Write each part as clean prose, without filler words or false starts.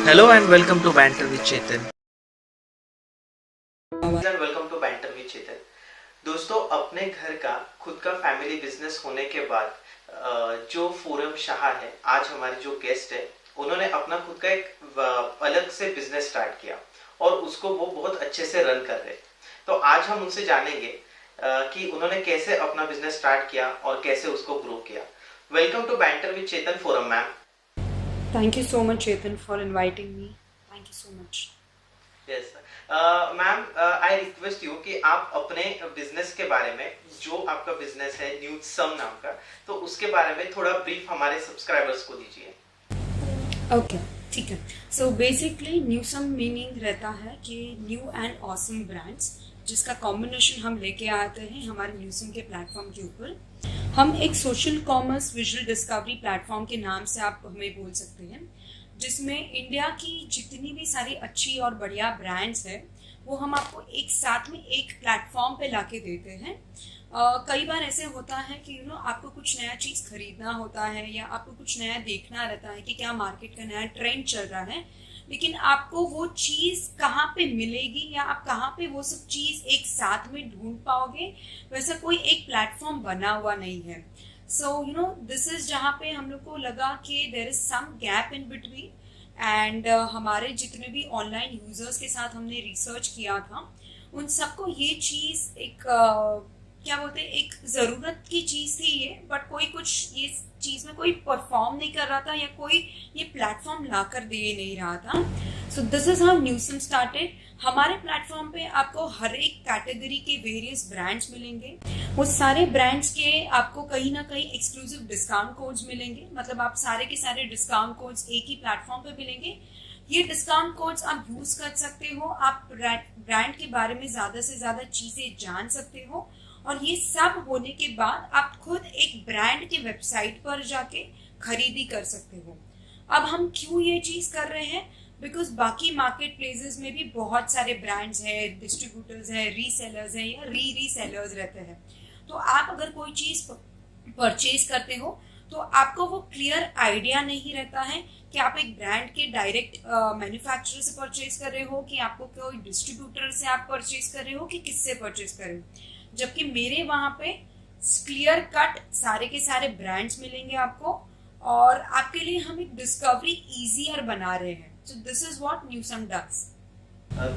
Hello and welcome to Banter with Chetan. Welcome to banter with Chetan. दोस्तों, अपने घर का खुद का फैमिली बिजनेस होने के बाद जो फोरम शाह है, आज हमारे जो गेस्ट है, उन्होंने अपना खुद का एक अलग से बिजनेस स्टार्ट किया और उसको वो बहुत अच्छे से रन कर रहे। तो आज हम उनसे जानेंगे कि उन्होंने कैसे अपना बिजनेस स्टार्ट किया और कैसे उसको ग्रो किया। Welcome to banter with Chetan forum ma'am. Thank you so much, Chetan, for inviting me. Thank you so much. Yes ma'am, I request you कि आप अपने बिजनेस के बारे में, जो आपका बिजनेस है न्यू सम नाम का, तो उसके बारे में थोड़ा ब्रीफ हमारे सब्सक्राइबर्स को दीजिए। Okay, ठीक है। So basically, new some meaning रहता है कि new and awesome brands, जिसका कॉम्बिनेशन हम लेके आते हैं हमारे न्यूसम के प्लेटफॉर्म के ऊपर। हम एक social commerce visual discovery platform के नाम से आप हमें बोल सकते हैं, जिसमें इंडिया की जितनी भी सारी अच्छी और बढ़िया ब्रांड्स है वो हम आपको एक साथ में एक प्लेटफॉर्म पे लाके देते हैं। कई बार ऐसे होता है कि आपको कुछ नया चीज़ खरीदना होता है या आपको कुछ नया देखना रहता है कि क्या मार्केट का नया ट्रेंड चल रहा है, लेकिन आपको वो चीज़ कहाँ पे मिलेगी या आप कहाँ पे वो सब चीज़ एक साथ में ढूंढ पाओगे, वैसा कोई एक प्लेटफॉर्म बना हुआ नहीं है। सो दिस इज जहाँ पे हम लोग को लगा कि there is some gap in between and हमारे जितने भी ऑनलाइन यूजर्स के साथ हमने रिसर्च किया था, उन सबको ये चीज़ एक क्या बोलते हैं, एक ज़रूरत की चीज़ थी ये, बट कोई कुछ ये चीज़ में कोई परफॉर्म नहीं कर रहा था या कोई ये प्लेटफॉर्म ला कर दे नहीं रहा था। सो this is how Newsom started. हमारे प्लेटफॉर्म पे आपको हर एक कैटेगरी के वेरियस ब्रांड्स मिलेंगे। वो सारे ब्रांड्स के आपको कहीं ना कहीं एक्सक्लूसिव डिस्काउंट कोड्स मिलेंगे, मतलब आप सारे के सारे डिस्काउंट कोड्स एक ही प्लेटफॉर्म पे मिलेंगे। ये डिस्काउंट कोड्स आप यूज कर सकते हो, आप ब्रांड के बारे में ज्यादा से ज्यादा चीजें जान सकते हो, और ये सब होने के बाद आप खुद एक ब्रांड के वेबसाइट पर जाके खरीदी कर सकते हो। अब हम क्यों ये चीज कर रहे हैं? बिकॉज बाकी मार्केट प्लेसेस में भी बहुत सारे ब्रांड्स हैं, डिस्ट्रीब्यूटर्स हैं, रीसेलर्स हैं या रीसेलर्स रहते हैं। तो आप अगर कोई चीज परचेज करते हो तो आपको वो क्लियर आइडिया नहीं रहता है कि आप एक ब्रांड के डायरेक्ट मैन्युफैक्चरर से परचेज कर रहे हो, कि आपको कोई डिस्ट्रीब्यूटर से आप परचेज कर रहे हो, कि किससे परचेज कर रहे हो। जबकि मेरे वहां पे क्लियर कट सारे के सारे ब्रांड्स मिलेंगे आपको, और आपके लिए हम एक डिस्कवरी इजियर बना रहे हैं। सो this is what Newsom does.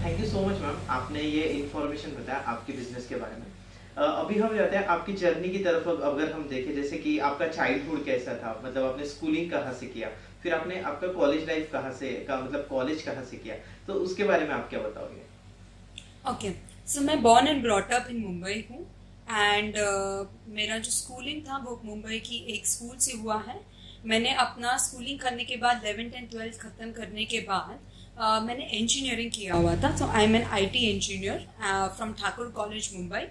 Thank you so much ma'am, आपने ये इन्फॉर्मेशन बताया आपके बिजनेस के बारे में। अभी हम जाते हैं आपकी जर्नी की तरफ। अगर हम देखें, जैसे कि आपका चाइल्डहुड कैसा था, मतलब आपने स्कूलिंग कहाँ से किया, फिर आपने आपका कॉलेज लाइफ कहाँ से मतलब कॉलेज कहाँ से किया, तो उसके बारे में आप क्या बताओगे? ओके, सो मैं born and brought up in Mumbai हूँ, एंड मेरा जो स्कूलिंग था वो मुंबई की एक स्कूल से हुआ है। मैंने अपना स्कूलिंग करने के बाद 11th एंड 12th ख़त्म करने के बाद मैंने इंजीनियरिंग किया हुआ था। So I am an IT engineer from Thakur college Mumbai.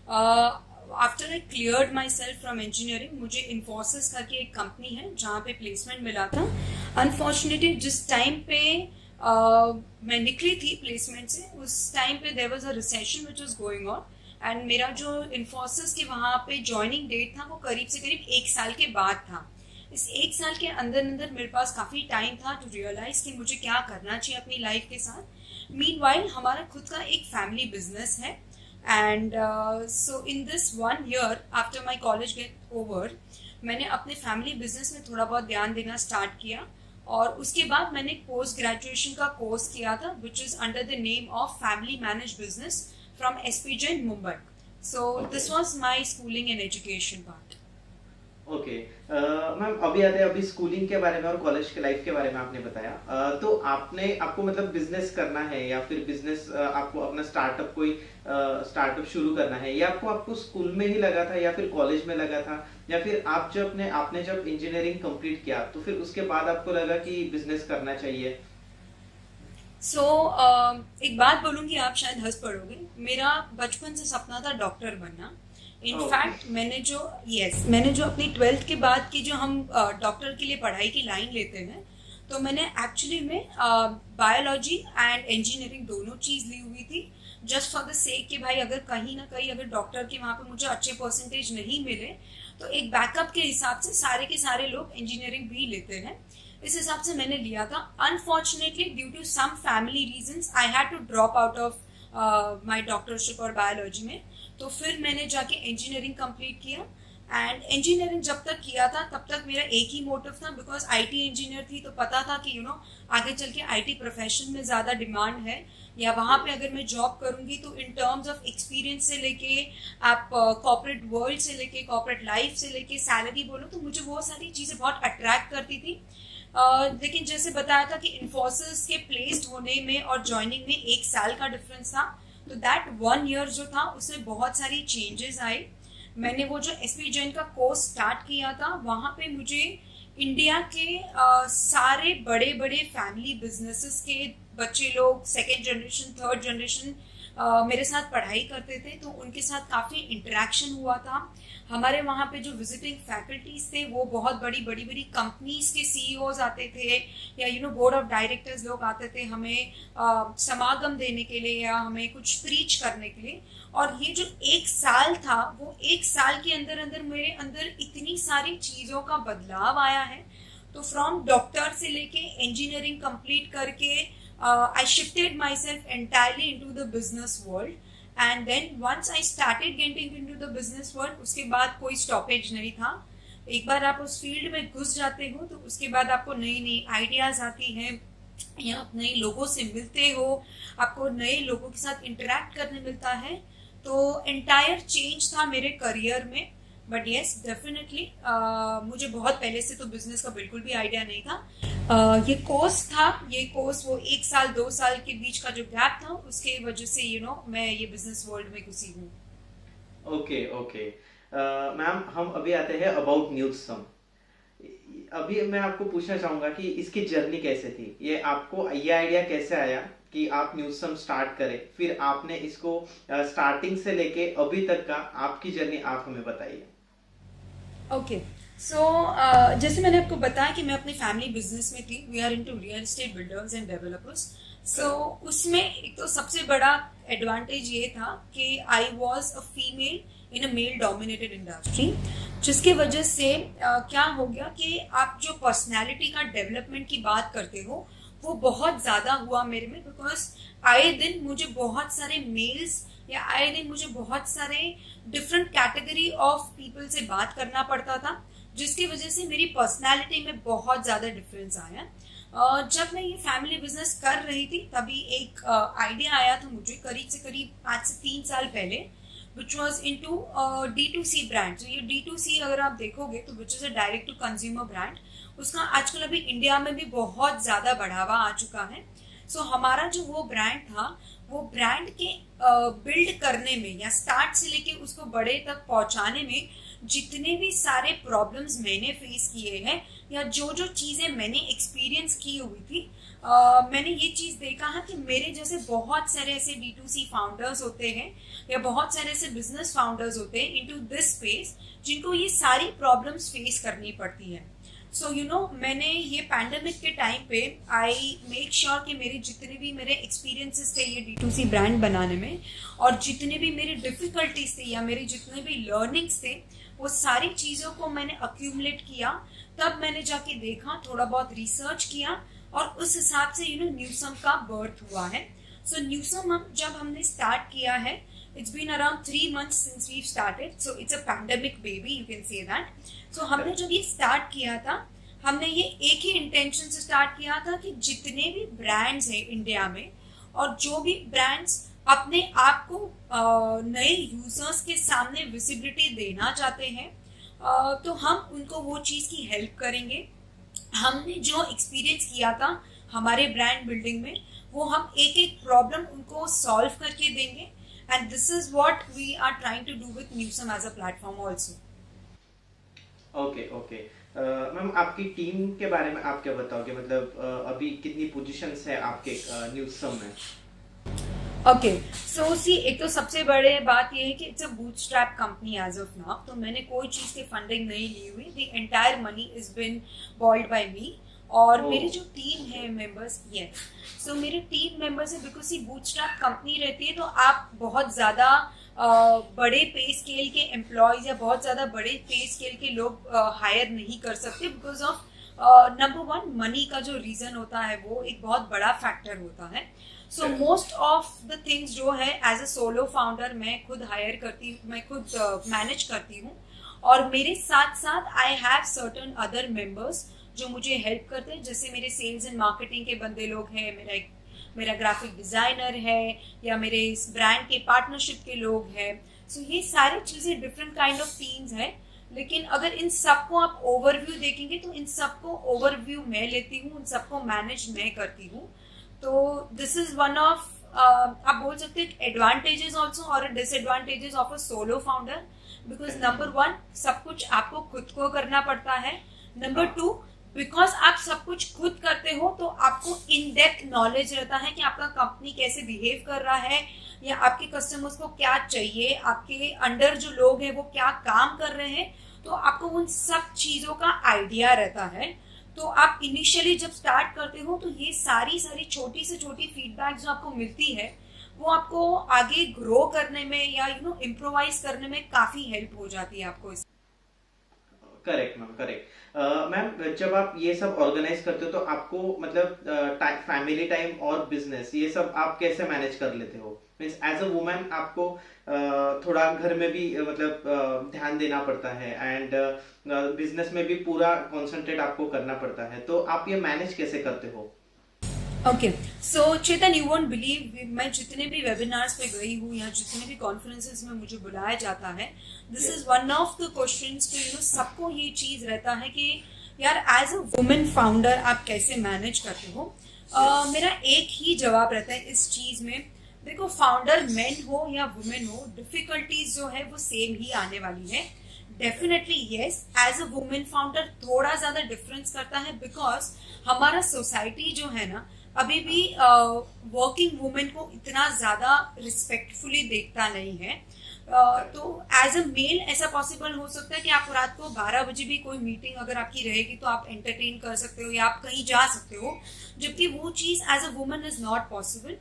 After I cleared myself from engineering, मुझे इन्फोसिस करके एक कंपनी है जहाँ पे प्लेसमेंट मिला था। अनफॉर्चुनेटली जिस टाइम पे मैं निकली थी प्लेसमेंट से, उस टाइम पे there was a recession which was going on, and मेरा जो इन्फोसिस के वहाँ पे ज्वाइनिंग डेट था वो करीब से करीब 1 साल के बाद था। इस 1 साल के अंदर अंदर मेरे पास काफ़ी टाइम था टू रियलाइज कि मुझे क्या करना चाहिए अपनी लाइफ के साथ। मीनवाइल हमारा खुद का एक फैमिली बिजनेस है, and so in this 1 year after my college get over, मैंने अपने फैमिली बिजनेस में थोड़ा बहुत ध्यान देना स्टार्ट किया, और उसके बाद मैंने पोस्ट ग्रेजुएशन का कोर्स किया था which is under the name of family manage business from SP Jain Mumbai. So this was my schooling and education part. Okay ma'am, अभी आते हैं अभी स्कूलिंग के बारे में और कॉलेज के लाइफ के बारे में आपने बताया। तो आपको मतलब बिजनेस करना है या फिर बिजनेस आपको अपना स्टार्टअप शुरू करना है, या आपको स्कूल में ही लगा था या फिर कॉलेज में लगा था, या फिर आपने जब इंजीनियरिंग कंप्लीट किया तो फिर उसके बाद आपको लगा कि बिजनेस करना चाहिए? एक बात बोलूंगी, आप शायद हंस पड़ोगे, मेरा बचपन से सपना था डॉक्टर बनना। इनफैक्ट मैंने जो अपनी 12th के बाद की जो हम डॉक्टर के लिए पढ़ाई की लाइन लेते हैं, तो मैंने एक्चुअली में बायोलॉजी एंड इंजीनियरिंग दोनों चीज़ ली हुई थी, जस्ट फॉर द सेक कि भाई अगर कहीं ना कहीं अगर डॉक्टर के वहाँ पे मुझे अच्छे परसेंटेज नहीं मिले तो एक बैकअप के हिसाब से सारे के सारे लोग इंजीनियरिंग भी लेते हैं। इस हिसाब से मैंने लिया था. Unfortunately due to some family reasons I had to drop out of my doctorship और बायोलॉजी में. तो फिर मैंने जाके इंजीनियरिंग कंप्लीट किया. एंड इंजीनियरिंग जब तक किया था तब तक मेरा एक ही मोटिव था, बिकॉज आईटी इंजीनियर थी तो पता था कि आगे चल के आईटी प्रोफेशन में ज़्यादा डिमांड है, या वहाँ पे अगर मैं जॉब करूँगी तो इन टर्म्स ऑफ एक्सपीरियंस से लेके आप कॉर्पोरेट वर्ल्ड से लेके कॉर्पोरेट लाइफ से लेके सैलरी बोलो, तो मुझे वो सारी चीज़ें बहुत अट्रैक्ट करती थी. लेकिन जैसे बताया था कि इन्फोसिस के प्लेस्ड होने में और ज्वाइनिंग में 1 साल का डिफरेंस था. तो दैट 1 ईयर जो था उसमें बहुत सारी चेंजेस आई. मैंने वो जो एसपी जैन का कोर्स स्टार्ट किया था, वहाँ पे मुझे इंडिया के सारे बड़े बड़े फैमिली बिजनेसेस के बच्चे लोग, सेकेंड जनरेशन, थर्ड जनरेशन मेरे साथ पढ़ाई करते थे, तो उनके साथ काफ़ी इंटरेक्शन हुआ था. हमारे वहाँ पे जो विजिटिंग फैकल्टीज थे वो बहुत बड़ी बड़ी कंपनीज के सीईओज आते थे, या बोर्ड ऑफ डायरेक्टर्स लोग आते थे हमें समागम देने के लिए या हमें कुछ प्रीच करने के लिए. और ये जो 1 साल था, वो 1 साल के अंदर अंदर मेरे अंदर इतनी सारी चीज़ों का बदलाव आया है. तो फ्रॉम डॉक्टर से लेके इंजीनियरिंग कंप्लीट करके I shifted myself entirely into the business world, and then once I started getting into the business world, उसके बाद कोई स्टॉपेज नहीं था. एक बार आप उस फील्ड में घुस जाते हो तो उसके बाद आपको नई नई आइडियाज आती हैं, या आप नए लोगों से मिलते हो, आपको नए लोगों के साथ इंटरेक्ट करने मिलता है. तो एंटायर चेंज था मेरे करियर में. बट येस, डेफिनेटली मुझे बहुत पहले से तो बिजनेस का बिल्कुल भी आइडिया नहीं था. ये कोर्स वो 1 साल 2 साल के बीच का जो गैप था, उसके वजह से मैं ये बिजनेस वर्ल्ड में घुसी हूँ. ओके. मैम, हम अभी आते हैं अबाउट न्यूज़सम. अभी मैं आपको पूछना चाहूंगा कि इसकी जर्नी कैसे थी. ये आपको ये आइडिया कैसे आया कि आप न्यूज़सम स्टार्ट करें, फिर आपने इसको स्टार्टिंग से लेके अभी तक का आपकी जर्नी आप हमें बताइए. ओके. सो जैसे मैंने आपको बताया कि मैं अपने फैमिली बिजनेस में थी. We are into real estate builders and developers. So उसमें एक तो सबसे बड़ा एडवांटेज ये था कि I was a female in a male dominated industry, जिसके वजह से क्या हो गया कि आप जो पर्सनैलिटी का डेवलपमेंट की बात करते हो वो बहुत ज़्यादा हुआ मेरे में. बिकॉज आए दिन मुझे बहुत सारे मेल्स या आए दिन मुझे बहुत सारे डिफरेंट कैटेगरी ऑफ पीपल से बात करना पड़ता था, जिसकी वजह से मेरी पर्सनैलिटी में बहुत ज़्यादा डिफरेंस आया. जब मैं ये फैमिली बिजनेस कर रही थी तभी एक आइडिया आया था मुझे करीब से करीब 5 से 3 साल पहले, which was into D2C brand. तो ये D2C अगर आप देखोगे तो which is a direct to consumer brand, उसका आजकल अभी इंडिया में भी बहुत ज़्यादा बढ़ावा आ चुका है. सो हमारा जो वो ब्रांड था, वो ब्रांड के बिल्ड करने में या स्टार्ट से लेके उसको बड़े तक पहुंचाने में जितने भी सारे प्रॉब्लम्स मैंने फेस किए हैं, या जो जो चीज़ें मैंने एक्सपीरियंस की हुई थी, मैंने ये चीज़ देखा है कि मेरे जैसे बहुत सारे ऐसे D2C फाउंडर्स होते हैं या बहुत सारे ऐसे बिजनेस फाउंडर्स होते हैं इनटू दिस स्पेस, जिनको ये सारी प्रॉब्लम्स फेस करनी पड़ती है. सो मैंने ये पैंडेमिक के टाइम पे आई मेक श्योर कि मेरे जितने भी मेरे एक्सपीरियंसेस थे ये D2C ब्रांड बनाने में, और जितने भी मेरी डिफिकल्टीज थे या मेरे जितने भी लर्निंग्स थे, वो सारी चीज़ों को मैंने अक्यूमुलेट किया. तब मैंने जाके देखा, थोड़ा बहुत रिसर्च किया, और उस हिसाब से न्यूज़सम का बर्थ हुआ है. सो न्यूज़सम जब हमने स्टार्ट किया है, it's been around 3 months since we've started, so it's a pandemic baby, you can say that. So हमने जब ये स्टार्ट किया था, हमने ये एक ही इंटेंशन से स्टार्ट किया था कि जितने भी ब्रांड्स हैं इंडिया में, और जो भी ब्रांड्स अपने आप को नए यूजर्स के सामने विजिबिलिटी देना चाहते हैं, तो हम उनको वो चीज़ की हेल्प करेंगे. हमने जो एक्सपीरियंस किया था हमारे ब्रांड बिल्डिंग में, वो हम एक एक प्रॉब्लम उनको सॉल्व करके देंगे. And this is what we are trying to do with न्यूज़सम as a platform also. Okay. Ma'am, आपकी टीम के बारे में आप क्या बताओगे, मतलब अभी कितनी पोजीशंस है आपके न्यूज़सम में? ओके. सो सी, एक तो सबसे बड़े बात ये है कि it's a bootstrap company as of now. तो मैंने कोई चीज़ की फंडिंग नहीं ली हुई. The entire money is been boiled by me. और मेरी जो टीम है मेंबर्स, यस, सो मेरे टीम मेंबर्स है, बिकॉज ये बूटस्ट्रैप कंपनी रहती है तो आप बहुत ज़्यादा बड़े पे स्केल के एम्प्लॉयज या बहुत ज़्यादा बड़े पे स्केल के लोग हायर नहीं कर सकते, because of number one, money का जो रीजन होता है वो एक बहुत बड़ा फैक्टर होता है. So most of the things जो है एज अ सोलो फाउंडर मैं खुद हायर करती हूँ, मैं खुद मैनेज करती हूँ. और मेरे साथ साथ I have certain other members जो मुझे हेल्प करते हैं. जैसे मेरे सेल्स एंड मार्केटिंग के बंदे लोग हैं, मेरा ग्राफिक डिजाइनर है, या मेरे इस ब्रांड के पार्टनरशिप के लोग हैं. सो ये सारी चीजें डिफरेंट काइंड ऑफ टीम्स है. लेकिन अगर इन सबको आप ओवरव्यू देखेंगे तो इन सबको ओवरव्यू मैं लेती हूँ, उन सबको मैनेज मैं करती हूँ. तो दिस इज वन ऑफ, आप बोल सकते हैं एडवांटेजेस ऑल्सो और disadvantages of a solo founder. Because number one, सब कुछ आपको खुद को करना पड़ता है. नंबर टू, बिकॉज आप सब कुछ खुद करते हो तो आपको इन डेप्थ नॉलेज रहता है कि आपका कंपनी कैसे बिहेव कर रहा है, या आपके कस्टमर्स को क्या चाहिए, आपके अंडर जो लोग हैं वो क्या काम कर रहे हैं. तो आपको उन सब चीजों का आइडिया रहता है. तो आप इनिशियली जब स्टार्ट करते हो तो ये सारी छोटी से छोटी फीडबैक जो आपको मिलती है वो आपको आगे ग्रो करने में या इम्प्रोवाइज करने में काफी हेल्प हो जाती है आपको. Correct ma'am, correct. मैम, जब आप ये सब ऑर्गेनाइज करते हो तो आपको मतलब फैमिली टाइम और बिजनेस ये सब आप कैसे मैनेज कर लेते हो? मीन्स एज अ वुमेन आपको थोड़ा घर में भी मतलब ध्यान देना पड़ता है, एंड बिजनेस में भी पूरा कॉन्सेंट्रेट आपको करना पड़ता है. तो आप ये मैनेज कैसे करते हो? Okay, so Chetan, you won't believe, मैं जितने भी वेबिनार्स पे गई हूँ या जितने भी कॉन्फ्रेंसेस में मुझे बुलाया जाता है, this is one of the questions तो सबको ये चीज रहता है कि यार एज अ वुमेन फाउंडर आप कैसे मैनेज करते हो. मेरा एक ही जवाब रहता है इस चीज में. देखो, फाउंडर मेन हो या वुमेन हो, डिफिकल्टीज जो है वो सेम ही आने वाली है. Definitely yes, as a women founder थोड़ा ज्यादा डिफरेंस करता है, बिकॉज हमारा सोसाइटी जो है ना अभी भी वर्किंग वुमेन को इतना ज्यादा रिस्पेक्टफुली देखता नहीं है. तो एज अ मेल ऐसा पॉसिबल हो सकता है कि आप रात को 12 बजे भी कोई मीटिंग अगर आपकी रहेगी तो आप एंटरटेन कर सकते हो या आप कहीं जा सकते हो, जबकि वो चीज as a woman is not possible.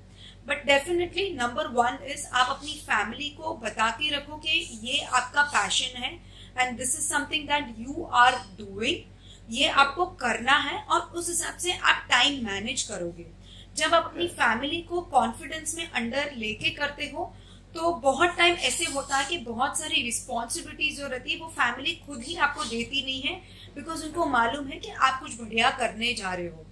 But definitely number one is आप अपनी फैमिली को बता के रखो कि ये आपका पैशन है and this is something that you are doing, ये आपको करना है, और उस हिसाब से आप टाइम मैनेज करोगे. जब आप अपनी फैमिली को कॉन्फिडेंस में अंडर लेके करते हो तो बहुत टाइम ऐसे होता है कि बहुत सारी रिस्पॉन्सिबिलिटीज जो रहती है वो फैमिली खुद ही आपको देती नहीं है, बिकॉज उनको मालूम है कि आप कुछ बढ़िया करने जा रहे हो.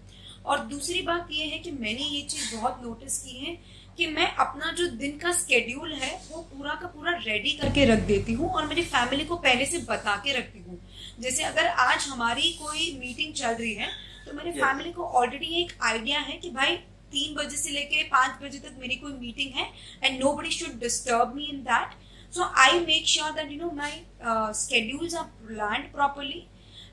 और दूसरी बात ये है कि मैंने ये चीज बहुत नोटिस की है कि मैं अपना जो दिन का स्केड्यूल है वो पूरा का पूरा रेडी करके रख देती हूँ और मेरी फैमिली को पहले से बता के रखती हूँ. जैसे अगर आज हमारी कोई मीटिंग चल रही है तो मेरे फैमिली को ऑलरेडी एक आइडिया है कि भाई 3 बजे से लेके 5 बजे तक मेरी कोई मीटिंग है and nobody should disturb me in that. So I make sure that my schedules are planned properly.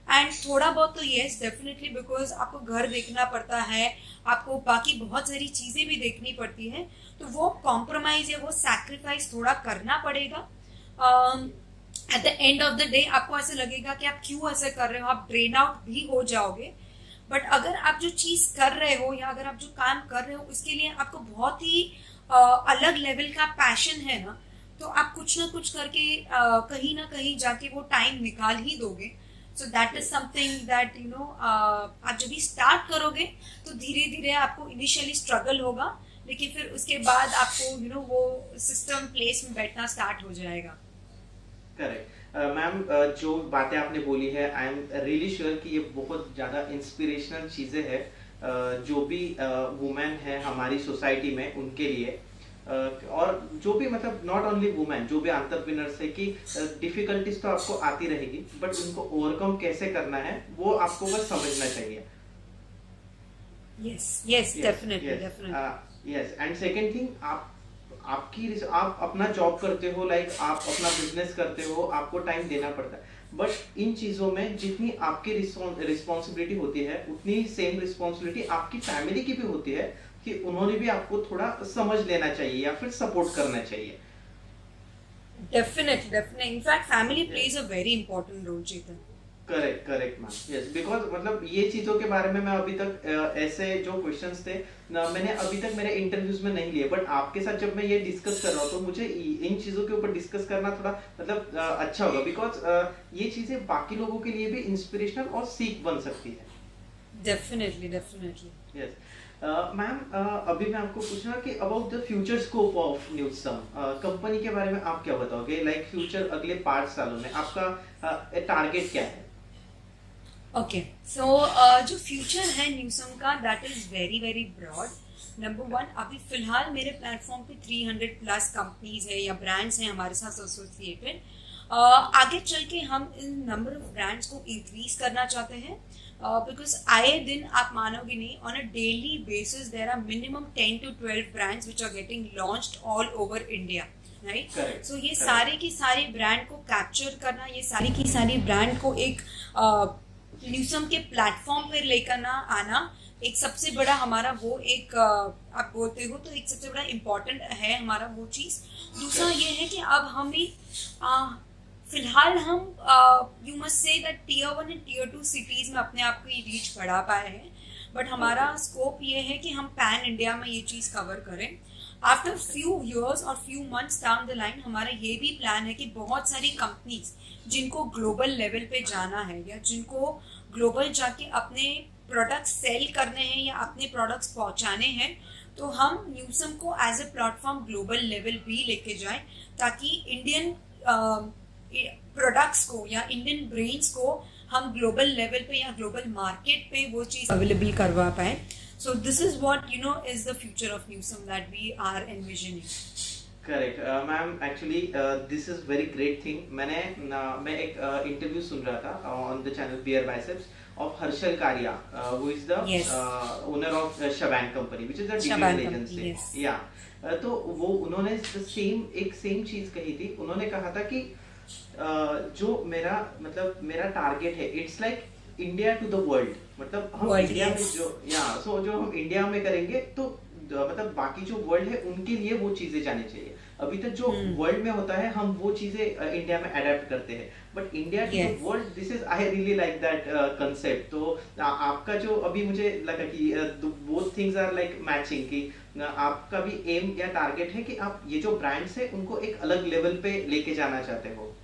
And थोड़ा बहुत तो येस डेफिनेटली, बिकॉज आपको घर देखना पड़ता है, आपको बाकी बहुत सारी चीजें भी देखनी पड़ती है, तो वो कॉम्प्रोमाइज या वो सैक्रिफाइस थोड़ा करना पड़ेगा. At the end of the day आपको ऐसे लगेगा कि आप क्यों ऐसे कर रहे हो, आप ड्रेन आउट भी हो जाओगे. बट अगर आप जो चीज कर रहे हो या अगर आप जो काम कर रहे हो उसके लिए आपको बहुत ही अलग लेवल का पैशन है ना, तो आप कुछ ना कुछ करके कहीं ना कहीं जाके वो टाइम निकाल ही दोगे. So that is something that आप जब भी स्टार्ट करोगे तो धीरे धीरे आपको इनिशियली स्ट्रगल होगा, लेकिन फिर उसके बाद आपको वो सिस्टम प्लेस में बैठना स्टार्ट हो जाएगा. करेक्ट. मैम, जो बातें आपने बोली है, आई एम रियली श्योर कि ये बहुत ज़्यादा इंस्पिरेशनल चीज़ें हैं जो भी वुमेन है हमारी सोसाइटी में उनके लिए, और जो भी मतलब नॉट ओनली वुमेन, जो भी एंटरप्रेन्योर्स है कि डिफिकल्टीज तो आपको आती रहेगी, बट उनको ओवरकम कैसे करना है वो आपको बस समझना चाहिए. Yes definitely. Yes. And second thing, आप अपना जॉब करते हो, लाइक आप अपना बिजनेस करते हो, आपको टाइम देना पड़ता है, बट इन चीजों में जितनी आपकी रिस्पॉन्सिबिलिटी होती है उतनी सेम रिस्पॉन्सिबिलिटी आपकी फैमिली की भी होती है कि उन्होंने भी आपको थोड़ा समझ लेना चाहिए या फिर सपोर्ट करना चाहिए. Definitely. In fact family plays a very important role. Chetan, correct ma'am. Yes, because मतलब ये चीजों के बारे में मैं अभी तक ऐसे जो क्वेश्चंस थे मैंने अभी तक मेरे इंटरव्यूज में नहीं लिए, बट आपके साथ जब मैं ये डिस्कस कर रहा हूँ तो मुझे इन चीजों के ऊपर डिस्कस करना थोड़ा मतलब अच्छा होगा, बिकॉज ये चीजें बाकी लोगों के लिए भी इंस्पिरेशनल और सीख बन सकती है. Definitely definitely. यस मैम, अभी मैं आपको पूछना कि about the future scope of Newsom company के बारे में आप क्या बताओगे, लाइक फ्यूचर अगले 5 सालों में आपका टारगेट क्या है? ओके, सो जो फ्यूचर है न्यूसम का that is very very broad. Number one, अभी फिलहाल मेरे प्लेटफॉर्म पे 300 प्लस कंपनीज है या ब्रांड्स हैं हमारे साथ एसोसिएटेड। आगे चल के हम इन नंबर ऑफ ब्रांड्स को इंक्रीज करना चाहते हैं, बिकॉज आए दिन आप मानोगे नहीं, on a daily basis there are minimum 10 to 12 brands which are getting launched all over India, right? Correct, so ये correct. सारे की सारी ब्रांड को कैप्चर करना, ये सारी की सारी ब्रांड को एक न्यूसम के प्लेटफॉर्म पर लेकर ना आना, एक सबसे बड़ा हमारा वो एक आप बोलते हो तो एक सबसे बड़ा इम्पोर्टेंट है हमारा वो चीज़। दूसरा ये है कि अब हमें फिलहाल हम you must say that tier 1 and tier 2 cities में अपने आप की रीच बढ़ा पाए हैं, बट हमारा स्कोप ये है कि हम पैन इंडिया में ये चीज़ कवर करें। आफ्टर फ्यू ईयर्स और few months down the line हमारा ये भी प्लान है कि बहुत सारी कंपनीज जिनको ग्लोबल लेवल पे जाना है या जिनको ग्लोबल जाके अपने प्रोडक्ट्स सेल करने हैं या अपने प्रोडक्ट्स पहुंचाने हैं, तो हम न्यूसम को as a platform global level भी लेके जाएं, ताकि इंडियन प्रोडक्ट्स को या इंडियन ब्रेन्स को हम ग्लोबल लेवल पे या ग्लोबल मार्केट पे वो चीज़ अवेलेबल करवा पाए। So this is what you know is the future of Newsum that we are envisioning. Correct ma'am, actually this is very great thing. मैं एक इंटरव्यू सुन रहा था on the channel Beer Biceps of Harshal Karia, who is the owner of Shabain company which is the digital agency. या तो वो उन्होंने एक सेम चीज कही थी। उन्होंने कहा था कि जो मेरा टारगेट है, it's like India to the world. मतलब हम इंडिया में जो हम इंडिया में करेंगे तो मतलब बाकी जो वर्ल्ड है उनके लिए वो चीजें जानी चाहिए। अभी तक जो वर्ल्ड में होता है हम वो चीजें इंडिया में अडेप्ट करते हैं, but India to the world, this is I really like that concept. तो आपका जो अभी मुझे लगा कि both things are like matching, कि आपका भी एम या टारगेट है कि आप ये जो ब्रांड्स है उनको एक अलग लेवल पे लेके जाना चाहते हो।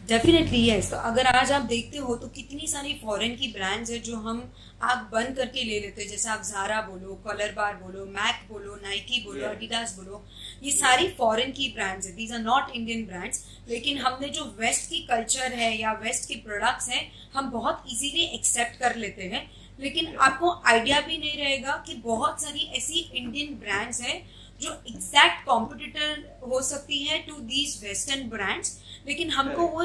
Definitely yes. तो अगर आज आप देखते हो तो कितनी सारी फॉरेन की ब्रांड्स है जो हम आग बंद करके ले लेते हैं, जैसे आप ज़ारा बोलो, कलर बार बोलो, मैक बोलो, नाइकी बोलो, एडिडास बोलो, ये सारी फॉरेन की ब्रांड्स है, these are not Indian brands. लेकिन हमने जो वेस्ट की कल्चर है या वेस्ट के प्रोडक्ट्स हैं हम बहुत इजीली एक्सेप्ट कर लेते हैं, लेकिन आपको आइडिया भी नहीं रहेगा कि बहुत सारी ऐसी इंडियन ब्रांड्स हैं जो एग्जैक्ट कॉम्पिटिटर हो सकती है टू दीज वेस्टर्न ब्रांड्स, लेकिन हमको वो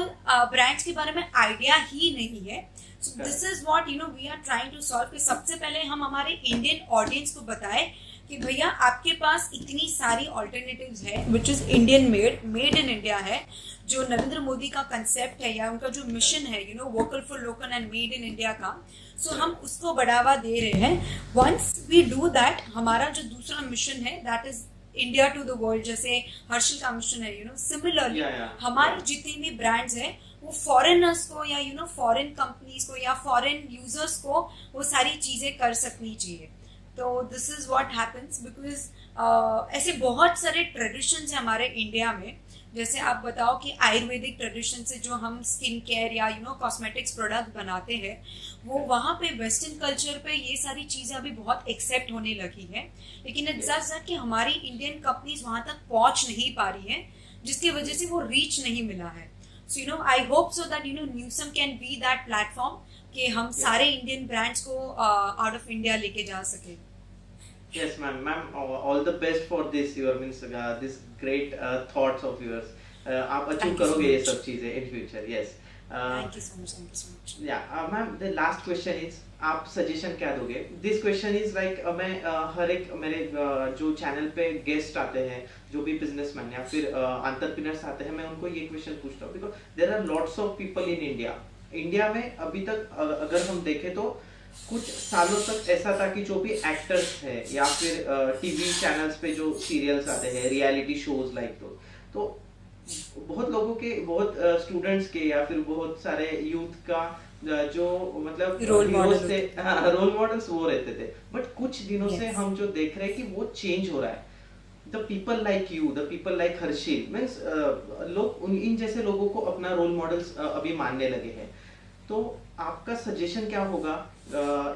ब्रांड्स के बारे में आइडिया ही नहीं है। So this is what you know we are trying to solve, कि सबसे पहले हम हमारे इंडियन ऑडियंस को बताएं कि भैया आपके पास इतनी सारी ऑल्टरनेटिव्स है which is Indian made in India है, जो नरेंद्र मोदी का कंसेप्ट है या उनका जो मिशन है you know vocal for local and made in India का, सो हम उसको बढ़ावा दे रहे हैं। वंस वी डू दैट, हमारा जो दूसरा मिशन है that is India to the world, जैसे हर्षल का मिशन है, यू नो सिमिलरली हमारी जितनी भी ब्रांड्स है वो फॉरेनर्स को या यू नो फॉरेन कंपनीज को या फॉरेन यूजर्स को वो सारी चीजें कर सकनी चाहिए। तो this is what happens, because ऐसे बहुत सारे ट्रेडिशंस है हमारे इंडिया में। जैसे आप बताओ कि आयुर्वेदिक ट्रेडिशन से जो हम स्किन केयर या यू नो कॉस्मेटिक्स प्रोडक्ट बनाते हैं, वो वहाँ पे वेस्टर्न कल्चर पे ये सारी चीज़ें अभी बहुत एक्सेप्ट होने लगी है, लेकिन इट्स जस्ट कि हमारी इंडियन कंपनीज वहाँ तक पहुँच नहीं पा रही हैं, जिसकी वजह से वो रीच नहीं मिला है। So you know I hope so that you know Newsom can be that platform कि हम सारे इंडियन ब्रांड्स को आउट ऑफ इंडिया लेके जा सके। Yes, ma'am. All the best for this. This great thoughts of yours. आप achieve करोगे ये सब चीजें in future. Yes. Thank you so much. Thank you so much. Yeah, ma'am. The last question is, आप suggestion क्या दोगे? This question is like मैं हर एक मेरे जो चैनल पे गेस्ट आते हैं, जो भी बिजनेसमैन या फिर एंटरप्रेन्योर्स आते हैं, मैं उनको ये क्वेश्चन पूछता हूँ, because there are lots of people in India. India में अभी तक अगर हम देखें तो कुछ सालों तक ऐसा था कि जो भी एक्टर्स है या फिर टीवी चैनल्स पे जो सीरियल्स आते हैं, रियलिटी शोज लाइक तो बहुत लोगों के, बहुत स्टूडेंट्स के या फिर बहुत सारे यूथ का जो मतलब रोल मॉडल्स वो रहते थे, बट कुछ दिनों से हम जो देख रहे हैं कि वो चेंज हो रहा है। The people like you, the people like Harshil means लोग इन जैसे लोगों को अपना रोल मॉडल्स अभी मानने लगे हैं। तो आपका सजेशन क्या होगा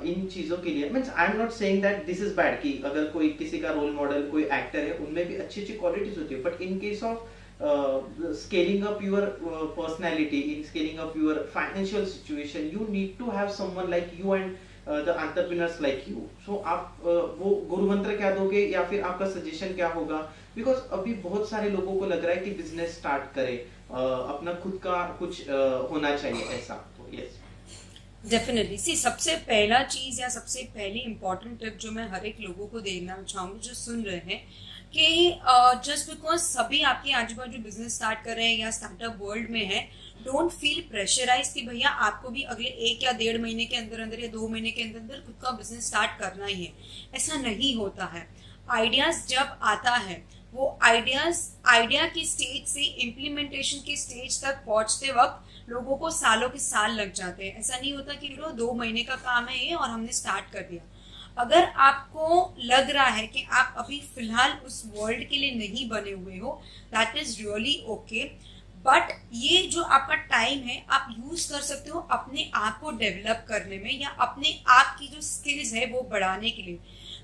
इन चीजों के लिए? Means I am not saying that this is bad कि अगर कोई किसी का रोल मॉडल कोई एक्टर है उनमें भी अच्छी अच्छी क्वालिटीज होती है, but in case of scaling up your personality, in scaling up your financial situation, you need to have someone like you and the entrepreneurs like you. So आप वो गुरु मंत्र क्या दोगे या फिर आपका सजेशन क्या होगा? बिकॉज अभी बहुत सारे लोगों को लग रहा है कि बिजनेस स्टार्ट करे, अपना खुद का कुछ होना चाहिए ऐसा, तो यस डेफिनेटली सी सबसे पहला चीज या सबसे पहली इंपॉर्टेंट टिप जो मैं हर एक लोगों को देना चाहूंगी जो सुन रहे हैं कि जस्ट बिकॉज सभी आपके आजू बाजू बिजनेस स्टार्ट कर रहे हैं या स्टार्टअप वर्ल्ड में है, डोंट फील प्रेशराइज कि भैया आपको भी अगले 1 या 1.5 महीने के अंदर अंदर या 2 महीने के अंदर अंदर खुद का बिजनेस स्टार्ट करना ही है। ऐसा नहीं होता है। आइडियाज जब आता है वो आइडिया की स्टेज से इम्प्लीमेंटेशन की स्टेज तक पहुंचते वक्त लोगों को सालों के साल लग जाते हैं। ऐसा नहीं होता कि 2 महीने का काम है ये और हमने स्टार्ट कर दिया। अगर आपको लग रहा है कि आप अभी फिलहाल उस वर्ल्ड के लिए नहीं बने हुए हो, that is really okay, but ये जो आपका टाइम है आप यूज कर सकते हो अपने आप को डेवलप करने में या अपने आप की जो स्किल्स है वो बढ़ाने के लिए।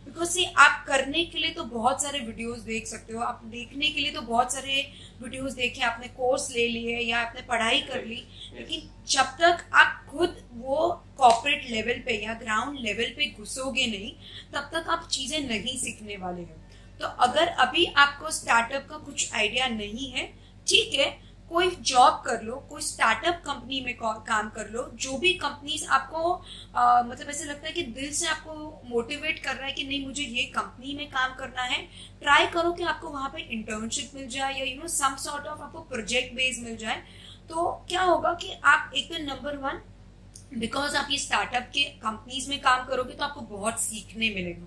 बिकॉज से आप करने के लिए तो बहुत सारे वीडियोस देख सकते हो, आप देखने के लिए तो बहुत सारे वीडियोस देखे, आपने कोर्स ले लिए या आपने पढ़ाई कर ली, लेकिन जब तक आप खुद वो कॉर्पोरेट लेवल पे या ग्राउंड लेवल पे घुसोगे नहीं तब तक आप चीजें नहीं सीखने वाले हो। तो अगर अभी आपको स्टार्टअप का कुछ आइडिया नहीं है, ठीक है, कोई जॉब कर लो, कोई स्टार्टअप कंपनी में काम कर लो, जो भी कंपनीज आपको मतलब ऐसे लगता है कि दिल से आपको मोटिवेट कर रहा है कि नहीं मुझे ये कंपनी में काम करना है, ट्राई करो कि आपको वहां पे इंटर्नशिप मिल जाए या सम सॉर्ट ऑफ आपको प्रोजेक्ट बेस मिल जाए। तो क्या होगा कि आप एक तो नंबर 1 बिकॉज आप ये स्टार्टअप के कंपनीज में काम करोगे तो आपको बहुत सीखने मिलेगा।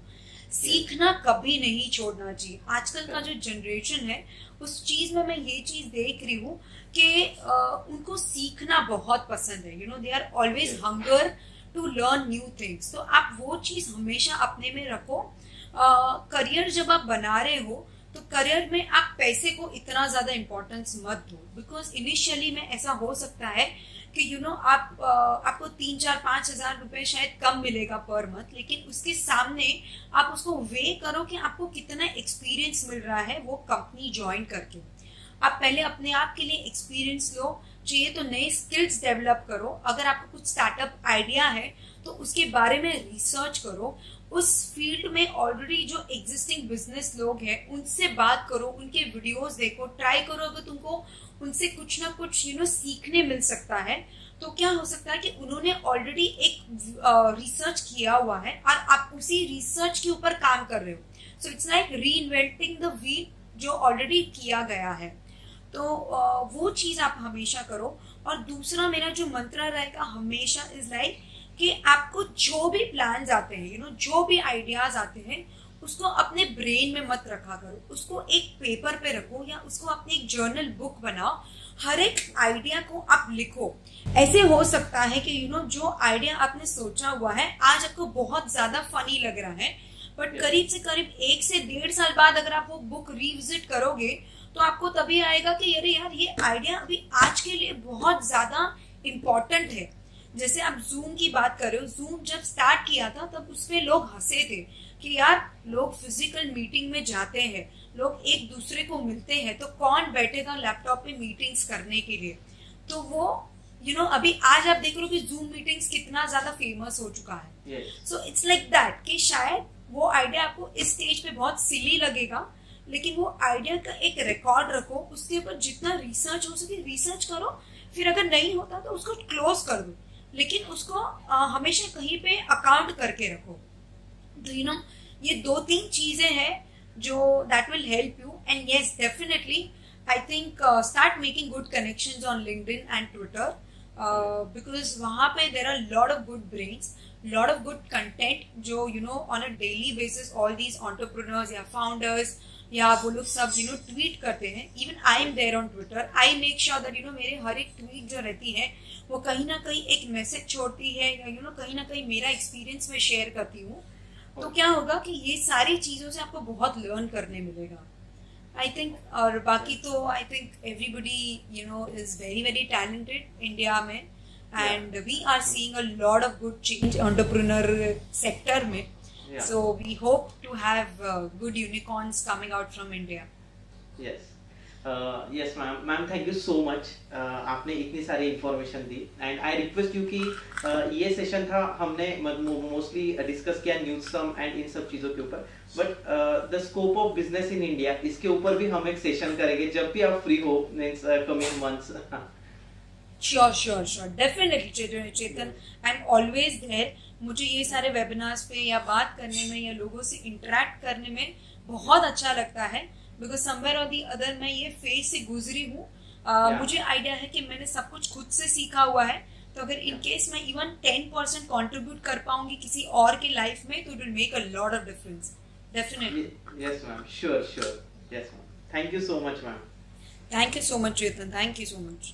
सीखना कभी नहीं छोड़ना चाहिए। आजकल का जो जनरेशन है उस चीज में मैं ये चीज देख रही हूँ कि उनको सीखना बहुत पसंद है, they are always hunger to learn new things. तो आप वो चीज हमेशा अपने में रखो। करियर जब आप बना रहे हो तो करियर में आप पैसे को इतना ज्यादा इंपॉर्टेंस मत दो, बिकॉज इनिशियली में ऐसा हो सकता है कि आपको 3-4-5 हजार रुपए शायद कम मिलेगा पर मंथ, लेकिन उसके सामने आप उसको वे करो कि आपको कितना एक्सपीरियंस मिल रहा है वो कंपनी ज्वाइन करके। आप पहले अपने आप के लिए एक्सपीरियंस लो, चाहिए तो नए स्किल्स डेवलप करो। अगर आपको कुछ स्टार्टअप आइडिया है तो उसके बारे में रिसर्च करो। उस फील्ड में ऑलरेडी जो एग्जिस्टिंग बिजनेस लोग हैं उनसे बात करो, उनके वीडियोस देखो, ट्राई करो। अगर तुमको उनसे कुछ ना कुछ सीखने मिल सकता है तो क्या हो सकता है कि उन्होंने ऑलरेडी एक रिसर्च किया हुआ है और आप उसी रिसर्च के ऊपर काम कर रहे हो। सो इट्स लाइक री इन्वेंटिंग द व्हील जो ऑलरेडी किया गया है। तो वो चीज आप हमेशा करो। और दूसरा मेरा जो मंत्र रहेगा हमेशा इज लाइक कि आपको जो भी प्लान्स आते हैं, जो भी आइडियाज आते हैं, उसको अपने ब्रेन में मत रखा करो, उसको एक पेपर पे रखो या उसको अपनी एक जर्नल बुक बनाओ। हर एक आइडिया को आप लिखो। ऐसे हो सकता है कि जो आइडिया आपने सोचा हुआ है आज आपको बहुत ज्यादा फनी लग रहा है, बट करीब से करीब 1 से 1.5 साल बाद अगर आप वो बुक रिविजिट करोगे तो आपको तभी आएगा कि अरे यार ये आइडिया अभी आज के लिए बहुत ज्यादा इम्पोर्टेंट है। जैसे आप जूम की बात कर रहे हो, जूम जब स्टार्ट किया था तब उसपे लोग हंसे थे कि यार लोग फिजिकल मीटिंग में जाते हैं, लोग एक दूसरे को मिलते हैं, तो कौन बैठेगा लैपटॉप पे मीटिंग्स करने के लिए। तो वो अभी आज आप देख रहे हो कि जूम मीटिंग्स कितना ज्यादा फेमस हो चुका है। सो इट्स लाइक दैट कि शायद वो आइडिया आपको इस स्टेज पे बहुत सिली लगेगा, लेकिन वो आइडिया का एक रिकॉर्ड रखो, उसके ऊपर जितना रिसर्च हो सके रिसर्च करो, फिर अगर नहीं होता तो उसको क्लोज कर दो, लेकिन उसको हमेशा कहीं पे अकाउंट करके रखो। तो ये 2-3 चीजें हैं जो that will help you. And yes definitely I think start making good connections on LinkedIn and Twitter, because वहां पे there are lot of good brains, lot of good content जो on a daily basis all these entrepreneurs या founders या वो लोग सब tweet करते हैं। Even I am there on Twitter. I make sure that मेरे हर एक ट्वीट जो रहती है वो कहीं ना कहीं एक मैसेज छोड़ती है या कहीं ना कहीं मेरा एक्सपीरियंस में शेयर करती हूँ। तो क्या होगा कि ये सारी चीजों से आपको बहुत लर्न करने मिलेगा आई थिंक। और बाकी तो I think everybody is very very talented India में। and we are seeing a lot of good change entrepreneur sector में. Yeah. So we hope to have good unicorns coming out from India. Yes yes ma'am. Ma'am thank you so much. आपने इतनी सारी information the and I request you कि ये session था, हमने mostly discuss किया न्यूज़म and in सब चीज़ों के ऊपर, but the scope of business in India, इसके ऊपर भी हम एक सेशन करेंगे जब भी आप फ्री हो means coming months. Sure. Definitely, Chetan. I'm always there. मुझे ये सारे वेबिनार्स पे या बात करने में या लोगों से इंटरेक्ट करने में बहुत अच्छा लगता है, बिकॉज समवेयर और दी अदर मैं ये फेज से गुजरी हूँ. मुझे आइडिया है कि मैंने सब कुछ खुद से सीखा हुआ है, तो अगर इन केस मैं इवन 10% कंट्रीब्यूट कर पाऊंगी किसी और के लाइफ में, तो it will make a lot of difference. Definitely. Yes ma'am, sure. Yes ma'am, thank you so much ma'am. Thank you so much, Chetan. Thank you so much.